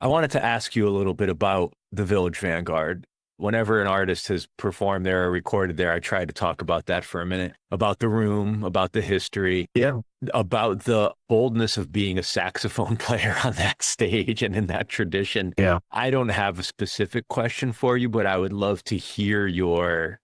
I wanted to ask you a little bit about the Village Vanguard. Whenever an artist has performed there or recorded there, I try to talk about that for a minute, about the room, about the history, Yeah. about the boldness of being a saxophone player on that stage and in that tradition. Yeah. I don't have a specific question for you, but I would love to hear your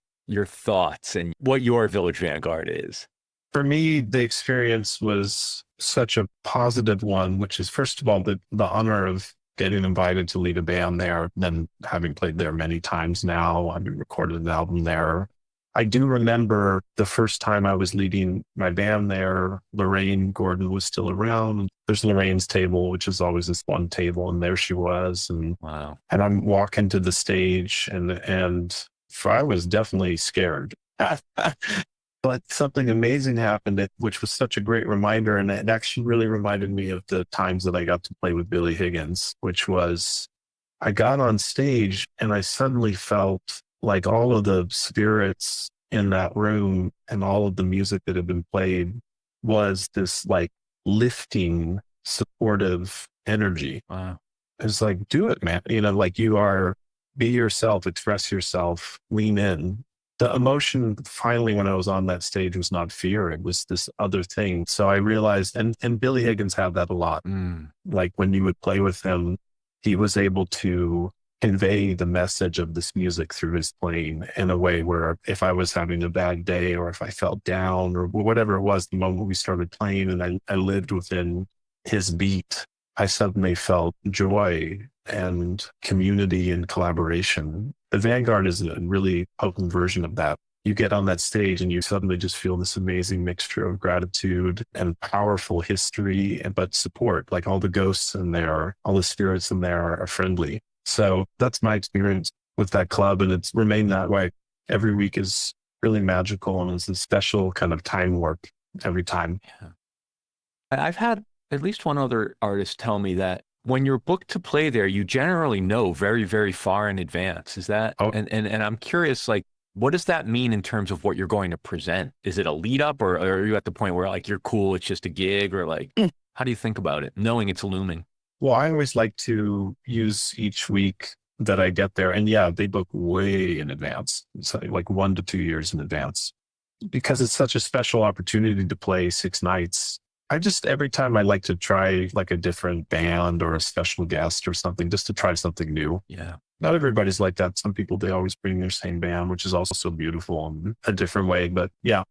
thoughts and what your Village Vanguard is. For me, the experience was such a positive one, which is, first of all, the honor of getting invited to lead a band there, then having played there many times now, having recorded an album there. I do remember the first time I was leading my band there, Lorraine Gordon was still around. There's Lorraine's table, which is always this one table, and there she was. And Wow. and I'm walking to the stage, and I was definitely scared. But something amazing happened, which was such a great reminder. And it actually really reminded me of the times that I got to play with Billy Higgins, which was I got on stage and I suddenly felt like all of the spirits in that room and all of the music that had been played was this like lifting, supportive energy. Wow. It's like, do it, man. Like be yourself, express yourself, lean in. The emotion finally when I was on that stage was not fear. It was this other thing. So I realized, and Billy Higgins had that a lot. Like when you would play with him, he was able to convey the message of this music through his playing in a way where if I was having a bad day or if I felt down or whatever it was, the moment we started playing and I lived within his beat, I suddenly felt joy and community and collaboration. The Vanguard is a really potent version of that. You get on that stage and you suddenly just feel this amazing mixture of gratitude and powerful history, but support. Like all the ghosts in there, all the spirits in there are friendly. So that's my experience with that club. And it's remained that way. Every week is really magical and it's a special kind of time warp every time. Yeah. I've had at least one other artist tell me that when you're booked to play there, you generally know very, very far in advance. Is that, Oh, and I'm curious, like, what does that mean in terms of what you're going to present? Is it a lead up or are you at the point where like, you're cool, it's just a gig or like, how do you think about it, knowing it's looming? well, I always like to use each week that I get there. And yeah, they book way in advance. It's like 1 to 2 years in advance because it's such a special opportunity to play 6 nights. Every time I like to try like a different band or a special guest or something, just to try something new. Yeah. Not everybody's like that. Some people, they always bring their same band, which is also so beautiful in a different way. But yeah,